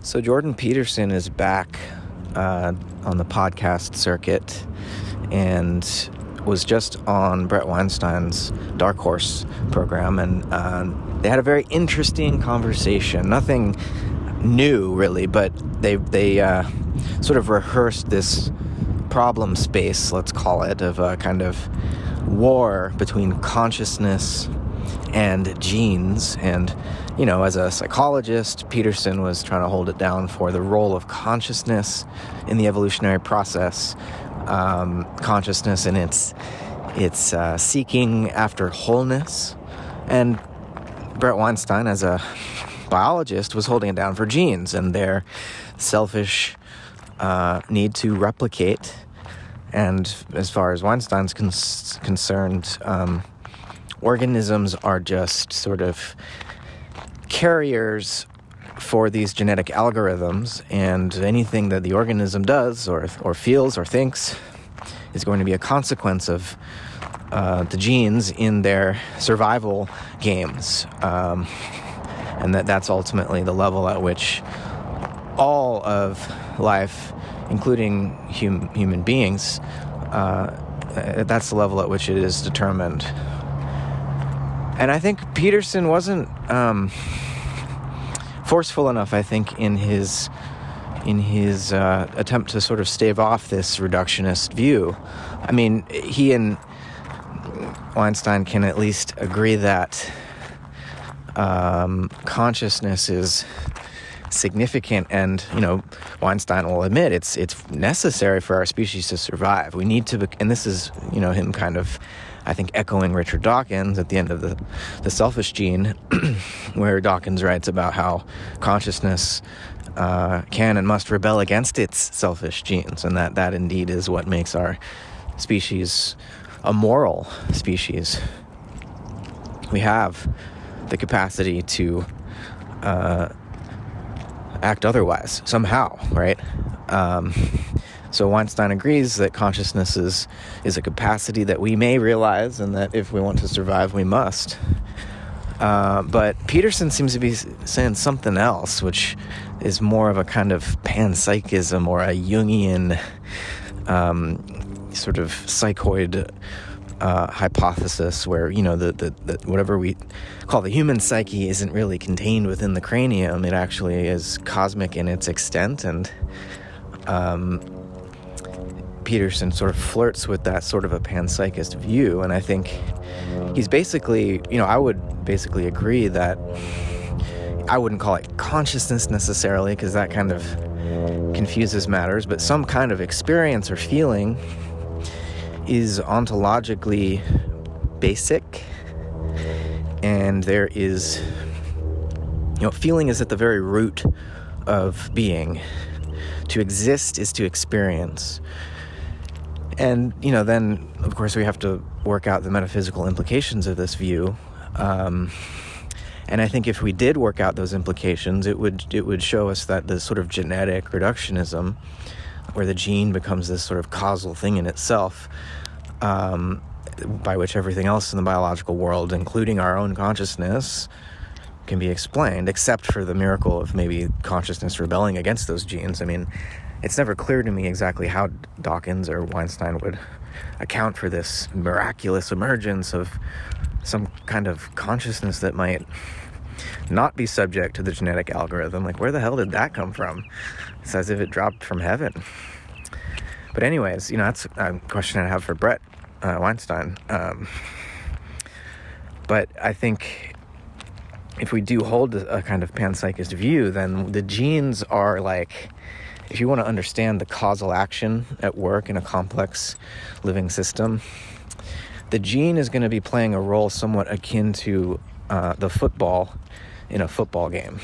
So Jordan Peterson is back on the podcast circuit and was just on Bret Weinstein's Dark Horse program, and they had a very interesting conversation. Nothing new, really, but they sort of rehearsed this problem space, let's call it, of a kind of war between consciousness and genes. And, you know, as a psychologist, Peterson was trying to hold it down for the role of consciousness in the evolutionary process. Consciousness and its seeking after wholeness. And Bret Weinstein, as a biologist, was holding it down for genes and their selfish need to replicate. And as far as Weinstein's concerned, organisms are just sort of carriers for these genetic algorithms, and anything that the organism does or feels or thinks is going to be a consequence of the genes in their survival games. And that's ultimately the level at which all of life, including human beings, that's the level at which it is determined. And I think Peterson wasn't forceful enough, I think, in his attempt to sort of stave off this reductionist view. I mean, he and Weinstein can at least agree that consciousness is significant, and, you know, Weinstein will admit it's necessary for our species to survive. We need to, and this is, you know, him kind of, I think, echoing Richard Dawkins at the end of the Selfish Gene, where Dawkins writes about how consciousness can and must rebel against its selfish genes, and that indeed is what makes our species a moral species. We have the capacity to act otherwise somehow, right? So Weinstein agrees that consciousness is a capacity that we may realize, and that if we want to survive, we must. But Peterson seems to be saying something else, which is more of a kind of panpsychism or a Jungian sort of psychoid hypothesis, where, you know, the whatever we call the human psyche isn't really contained within the cranium. It actually is cosmic in its extent, and Peterson sort of flirts with that sort of a panpsychist view. And I think he's basically, you know, I would basically agree that I wouldn't call it consciousness necessarily, because that kind of confuses matters, but some kind of experience or feeling is ontologically basic, and there is, you know, feeling is at the very root of being. To exist is to experience. And, you know, then, of course, we have to work out the metaphysical implications of this view. And I think if we did work out those implications, it would show us that the sort of genetic reductionism, where the gene becomes this sort of causal thing in itself, by which everything else in the biological world, including our own consciousness, can be explained, except for the miracle of maybe consciousness rebelling against those genes. I mean, it's never clear to me exactly how Dawkins or Weinstein would account for this miraculous emergence of some kind of consciousness that might not be subject to the genetic algorithm. Like, where the hell did that come from? It's as if it dropped from heaven. But anyways, you know, that's a question I have for Bret Weinstein. But I think if we do hold a kind of panpsychist view, then the genes are like, if you want to understand the causal action at work in a complex living system, the gene is going to be playing a role somewhat akin to the football in a football game.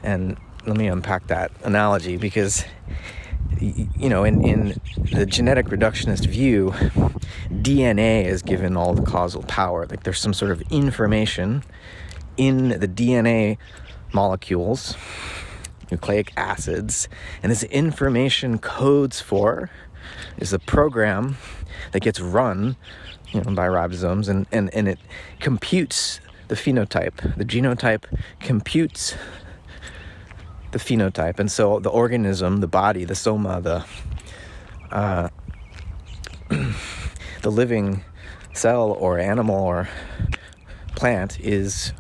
And let me unpack that analogy, because, you know, in the genetic reductionist view, DNA is given all the causal power. Like, there's some sort of information in the DNA molecules, nucleic acids, and this information codes for, is the program that gets run, you know, by ribosomes, and it computes the phenotype. The genotype computes the phenotype. And so the organism, the body, the soma, the living cell or animal or plant is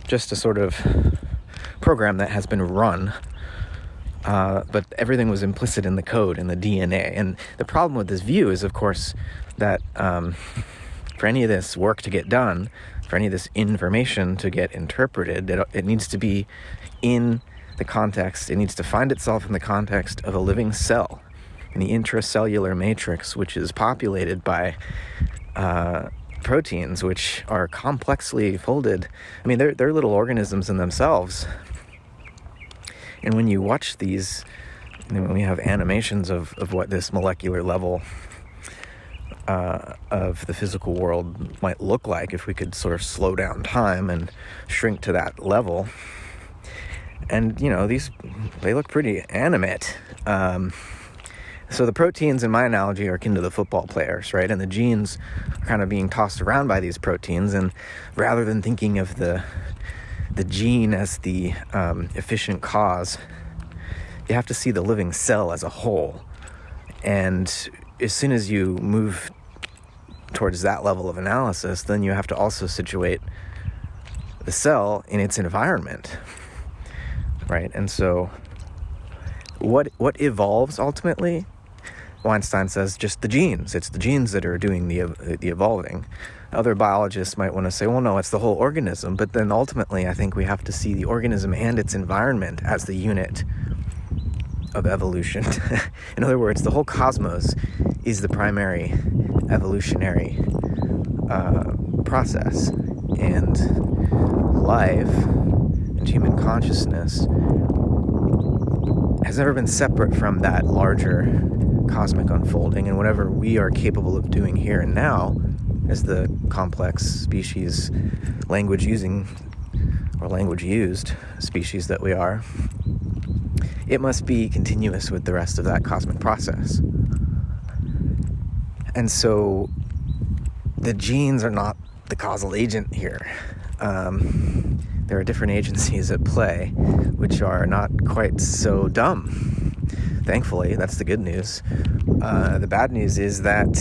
just a sort of program that has been run, but everything was implicit in the code, in the DNA. And the problem with this view is, of course, that for any of this work to get done, for any of this information to get interpreted, it needs to be in the context, it needs to find itself in the context of a living cell, in the intracellular matrix, which is populated by proteins, which are complexly folded. I mean, they're little organisms in themselves. And when you watch these, when we have animations of what this molecular level of the physical world might look like if we could sort of slow down time and shrink to that level. And, they look pretty animate. So the proteins, in my analogy, are akin to the football players, right? And the genes are kind of being tossed around by these proteins. And rather than thinking of the gene as the efficient cause, you have to see the living cell as a whole. And as soon as you move towards that level of analysis, then you have to also situate the cell in its environment, right? And so what evolves ultimately? Weinstein says just the genes. It's the genes that are doing the evolving. Other biologists might want to say, well, no, it's the whole organism. But then ultimately, I think we have to see the organism and its environment as the unit of evolution. In other words, the whole cosmos is the primary evolutionary process. And life and human consciousness has never been separate from that larger cosmic unfolding, and whatever we are capable of doing here and now as the complex species, language used species that we are, it must be continuous with the rest of that cosmic process. And so the genes are not the causal agent here. There are different agencies at play which are not quite so dumb. Thankfully, that's the good news. The bad news is that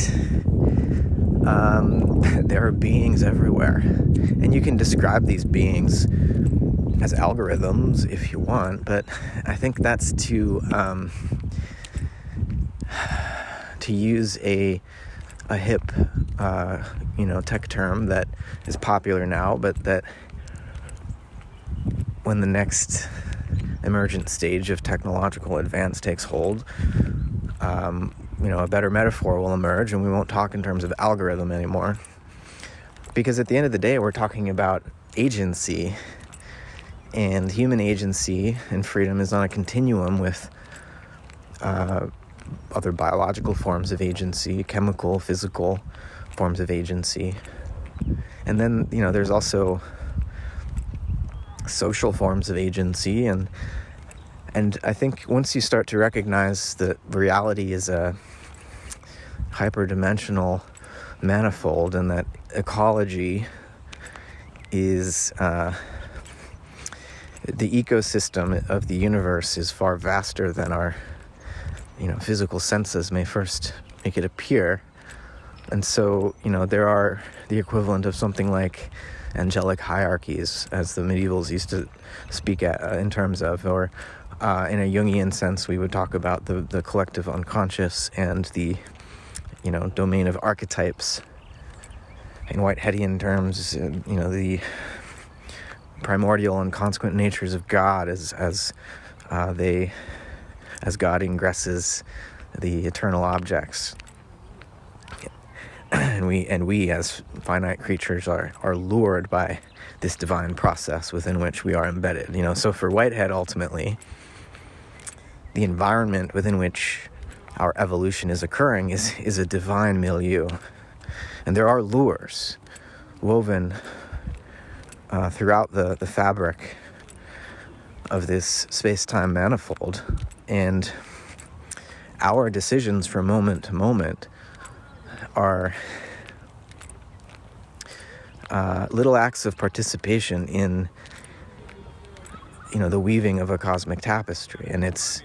there are beings everywhere. And you can describe these beings as algorithms if you want, but I think that's to use a hip, tech term that is popular now, but that when the next emergent stage of technological advance takes hold, a better metaphor will emerge, and we won't talk in terms of algorithm anymore. Because at the end of the day, we're talking about agency, and human agency and freedom is on a continuum with other biological forms of agency, chemical, physical forms of agency. And then, there's also social forms of agency, and I think once you start to recognize that reality is a hyperdimensional manifold, and that ecology is the ecosystem of the universe is far vaster than our physical senses may first make it appear. And so there are the equivalent of something like angelic hierarchies, as the medievals used to speak in terms of, or in a Jungian sense, we would talk about the collective unconscious and the domain of archetypes. In Whiteheadian terms, the primordial and consequent natures of God as God ingresses the eternal objects. And we as finite creatures are lured by this divine process within which we are embedded. So for Whitehead, ultimately, the environment within which our evolution is occurring is a divine milieu. And there are lures woven throughout the fabric of this space-time manifold. And our decisions from moment to moment are little acts of participation in the weaving of a cosmic tapestry, and it's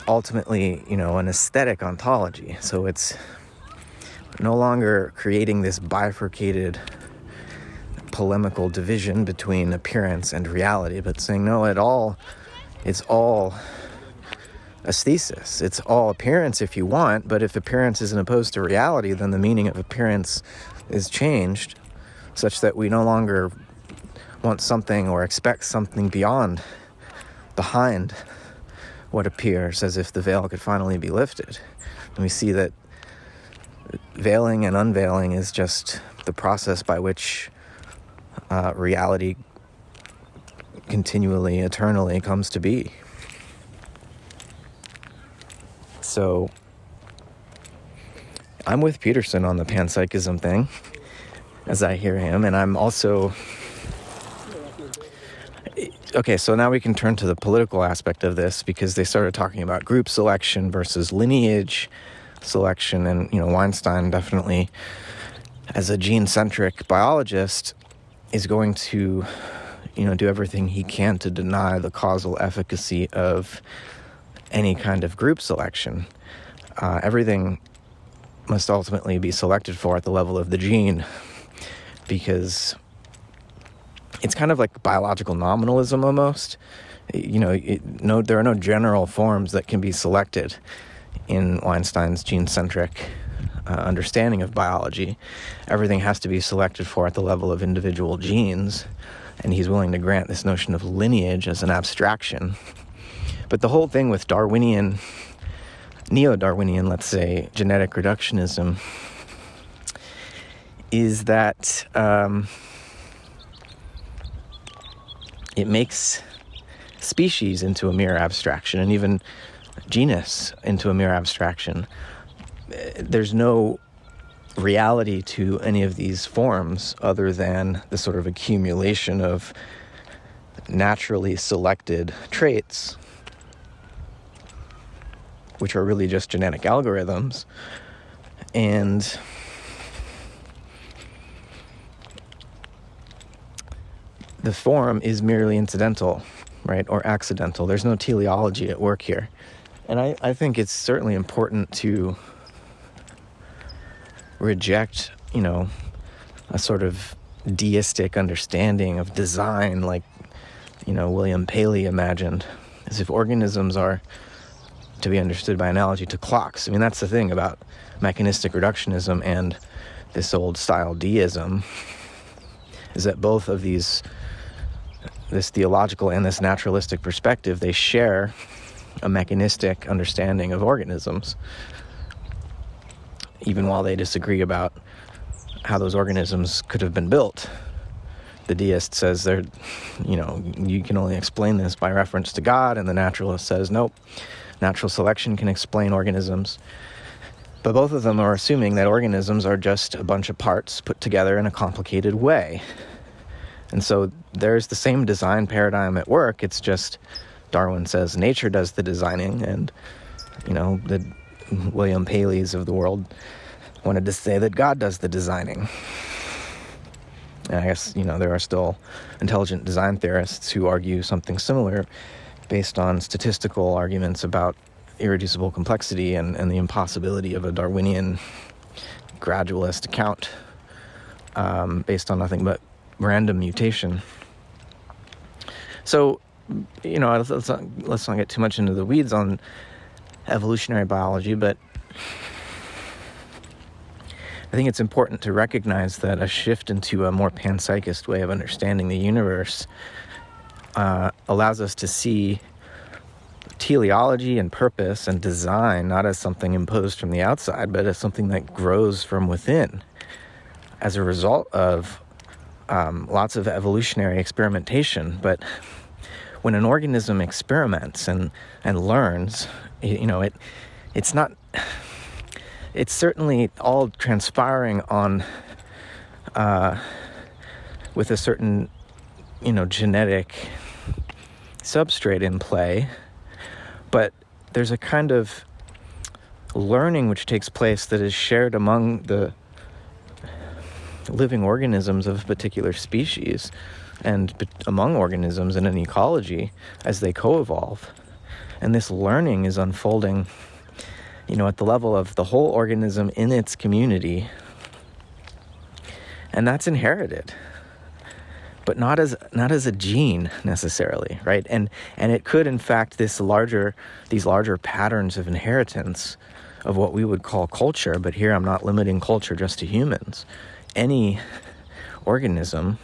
ultimately, an aesthetic ontology. So it's no longer creating this bifurcated polemical division between appearance and reality, but saying, no, it's all aesthesis. It's all appearance if you want, but if appearance isn't opposed to reality, then the meaning of appearance is changed such that we no longer want something or expect something behind what appears, as if the veil could finally be lifted. And we see that veiling and unveiling is just the process by which reality continually, eternally comes to be. So I'm with Peterson on the panpsychism thing, as I hear him, and I'm also... Okay, so now we can turn to the political aspect of this, because they started talking about group selection versus lineage selection, and, Weinstein definitely, as a gene-centric biologist, is going to, do everything he can to deny the causal efficacy of any kind of group selection. Everything must ultimately be selected for at the level of the gene, because it's kind of like biological nominalism almost. There are no general forms that can be selected in Weinstein's gene-centric understanding of biology. Everything has to be selected for at the level of individual genes, and he's willing to grant this notion of lineage as an abstraction. But the whole thing with Darwinian, neo-Darwinian, let's say, genetic reductionism, is that it makes species into a mere abstraction, and even genus into a mere abstraction. There's no reality to any of these forms other than the sort of accumulation of naturally selected traits, which are really just genetic algorithms. And the form is merely incidental, right, or accidental. There's no teleology at work here. And I think it's certainly important to reject, a sort of deistic understanding of design like, William Paley imagined, as if organisms are to be understood by analogy to clocks. I mean, that's the thing about mechanistic reductionism and this old style deism, is that both of these, this theological and this naturalistic perspective, they share a mechanistic understanding of organisms, even while they disagree about how those organisms could have been built. The deist says you can only explain this by reference to God, and the naturalist says, nope, natural selection can explain organisms. But both of them are assuming that organisms are just a bunch of parts put together in a complicated way. And so there's the same design paradigm at work. It's just Darwin says nature does the designing, and, the William Paleys of the world wanted to say that God does the designing. And I guess, there are still intelligent design theorists who argue something similar based on statistical arguments about irreducible complexity and the impossibility of a Darwinian gradualist account based on nothing but random mutation. So, let's not get too much into the weeds on evolutionary biology, but I think it's important to recognize that a shift into a more panpsychist way of understanding the universe allows us to see teleology and purpose and design not as something imposed from the outside, but as something that grows from within as a result of lots of evolutionary experimentation. But when an organism experiments and learns, it's not... It's certainly all transpiring on, with a certain, genetic substrate in play, but there's a kind of learning which takes place that is shared among the living organisms of a particular species. and among organisms in an ecology as they co-evolve. And this learning is unfolding, at the level of the whole organism in its community. And that's inherited, but not as a gene necessarily, right? And it could, in fact, these larger patterns of inheritance of what we would call culture, but here I'm not limiting culture just to humans. Any organism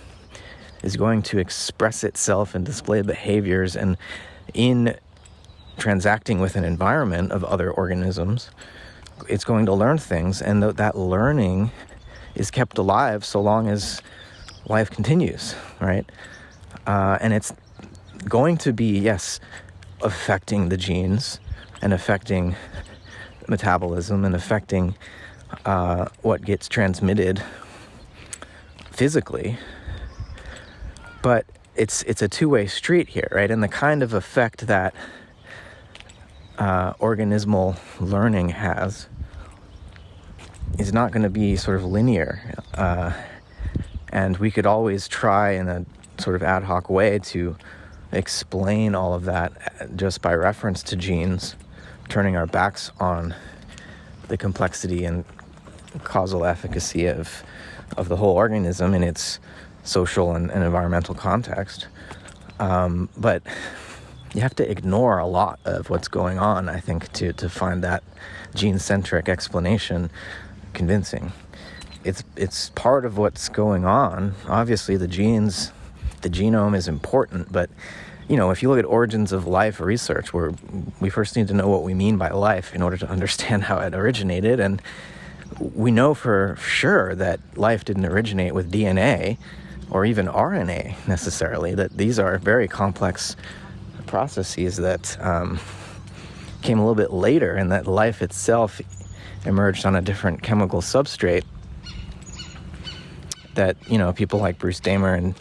is going to express itself and display behaviors, and in transacting with an environment of other organisms, it's going to learn things, and that learning is kept alive so long as life continues, right? And it's going to be, yes, affecting the genes and affecting metabolism and affecting what gets transmitted physically, but it's a two-way street here, right? And the kind of effect that organismal learning has is not going to be sort of linear, and we could always try in a sort of ad hoc way to explain all of that just by reference to genes, turning our backs on the complexity and causal efficacy of the whole organism in its social and environmental context. But you have to ignore a lot of what's going on, I think, to find that gene-centric explanation convincing. It's part of what's going on. Obviously, the genome is important, but if you look at origins of life research, where we first need to know what we mean by life in order to understand how it originated, and we know for sure that life didn't originate with DNA or even RNA necessarily, that these are very complex processes that came a little bit later, and that life itself emerged on a different chemical substrate that, people like Bruce Damer and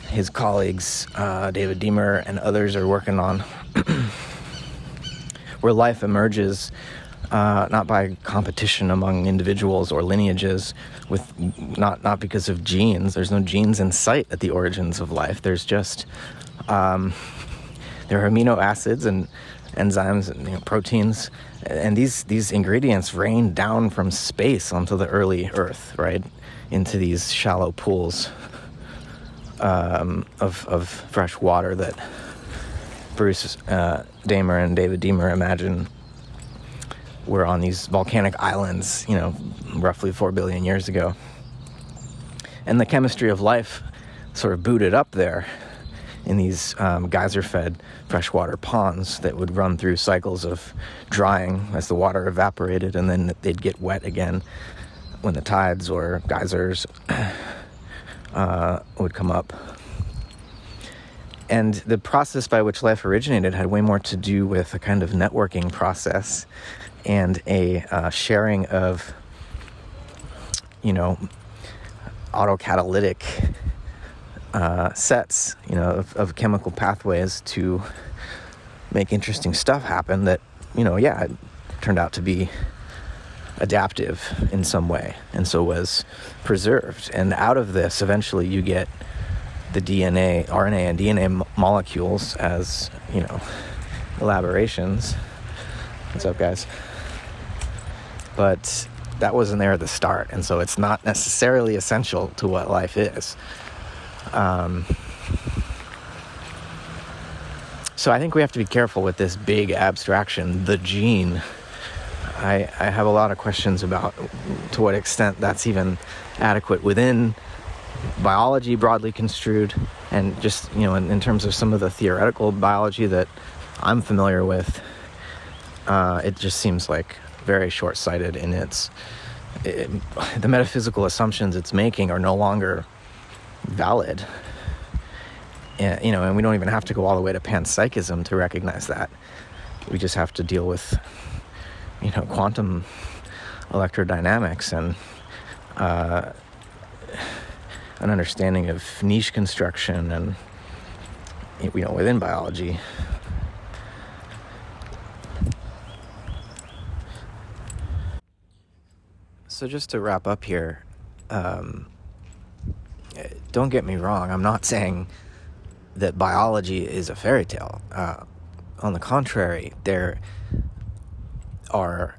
his colleagues, David Deamer and others, are working on, where life emerges not by competition among individuals or lineages, with not because of genes. There's no genes in sight at the origins of life. There's just there are amino acids and enzymes and proteins, and these ingredients rain down from space onto the early Earth, right, into these shallow pools of fresh water that Bruce Damer and David Deamer imagine were on these volcanic islands, roughly 4 billion years ago. And the chemistry of life sort of booted up there in these geyser-fed freshwater ponds that would run through cycles of drying as the water evaporated, and then they'd get wet again when the tides or geysers would come up. And the process by which life originated had way more to do with a kind of networking process and a sharing of, autocatalytic sets, of chemical pathways to make interesting stuff happen that, it turned out to be adaptive in some way, and so was preserved. And out of this, eventually you get the DNA, RNA and DNA molecules as, elaborations. What's up, guys? But that wasn't there at the start, and so it's not necessarily essential to what life is. So I think we have to be careful with this big abstraction, the gene. I have a lot of questions about to what extent that's even adequate within biology broadly construed, and just, in terms of some of the theoretical biology that I'm familiar with, it just seems like very short-sighted in the metaphysical assumptions it's making are no longer valid. And we don't even have to go all the way to panpsychism to recognize that. We just have to deal with, quantum electrodynamics and an understanding of niche construction and, within biology. So just to wrap up here, don't get me wrong, I'm not saying that biology is a fairy tale. On the contrary, there are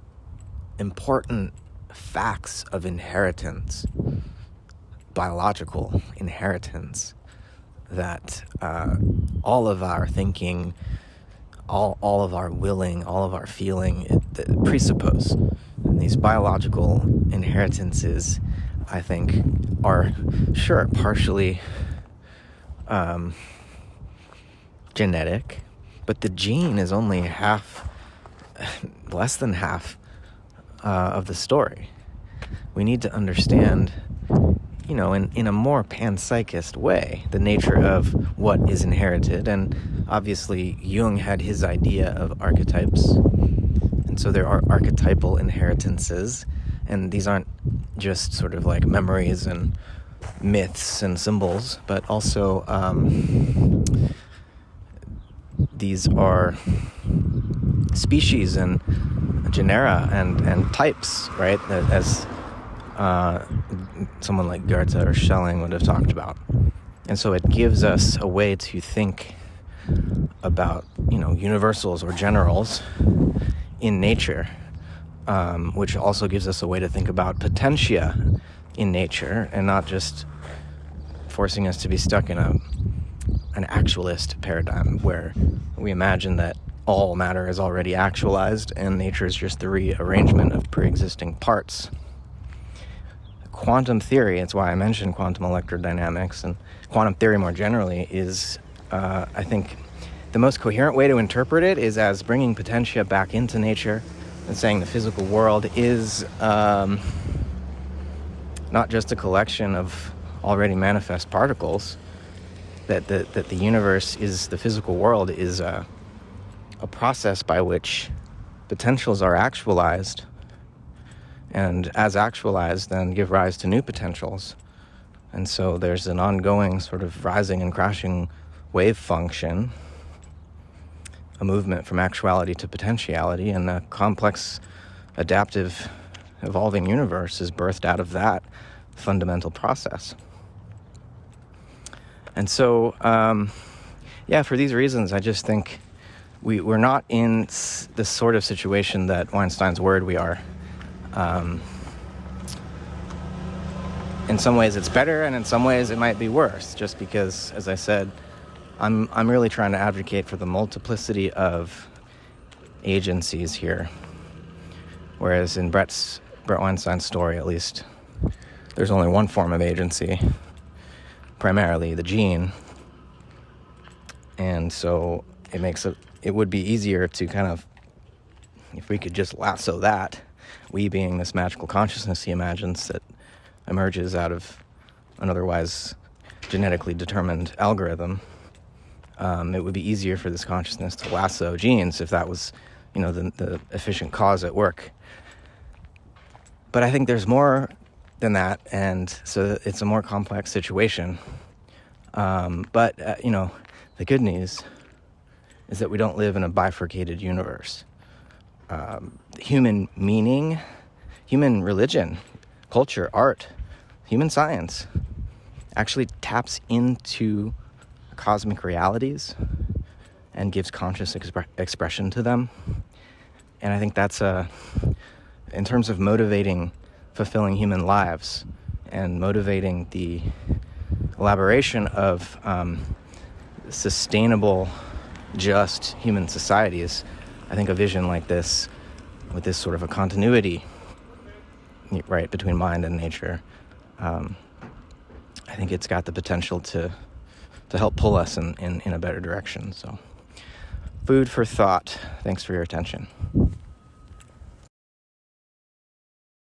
important facts of inheritance, biological inheritance, that all of our thinking, all of our willing, all of our feeling presuppose. And these biological inheritances, I think, are sure partially genetic, but the gene is only less than half of the story. We need to understand, in a more panpsychist way, the nature of what is inherited. And obviously Jung had his idea of archetypes, and so there are archetypal inheritances, and these aren't just sort of like memories and myths and symbols, but also these are species and genera and types, right? As someone like Goethe or Schelling would have talked about. And so it gives us a way to think about, universals or generals in nature, which also gives us a way to think about potentia in nature, and not just forcing us to be stuck in an actualist paradigm where we imagine that all matter is already actualized and nature is just the rearrangement of pre-existing parts. Quantum theory, it's why I mentioned quantum electrodynamics, and quantum theory more generally is, I think, the most coherent way to interpret it is as bringing potentia back into nature and saying the physical world is not just a collection of already manifest particles, that the universe is, the physical world is a process by which potentials are actualized, and as actualized then give rise to new potentials. And so there's an ongoing sort of rising and crashing wave function, a movement from actuality to potentiality, and a complex, adaptive, evolving universe is birthed out of that fundamental process. And so, for these reasons, I just think we're not in this sort of situation that Weinstein's worried we are. In some ways it's better, and in some ways it might be worse, just because, as I said, I'm really trying to advocate for the multiplicity of agencies here. Whereas in Bret Weinstein's story, at least, there's only one form of agency, primarily the gene. And so it would be easier to kind of, if we could just lasso that, we being this magical consciousness he imagines that emerges out of an otherwise genetically determined algorithm, it would be easier for this consciousness to lasso genes if that was, the efficient cause at work. But I think there's more than that, and so it's a more complex situation. But the good news is that we don't live in a bifurcated universe. Human meaning, human religion, culture, art, human science actually taps into cosmic realities and gives conscious expression to them. And I think that's in terms of motivating fulfilling human lives and motivating the elaboration of sustainable, just human societies, I think a vision like this, with this sort of a continuity, right, between mind and nature, I think it's got the potential to help pull us in a better direction. So, food for thought. Thanks for your attention.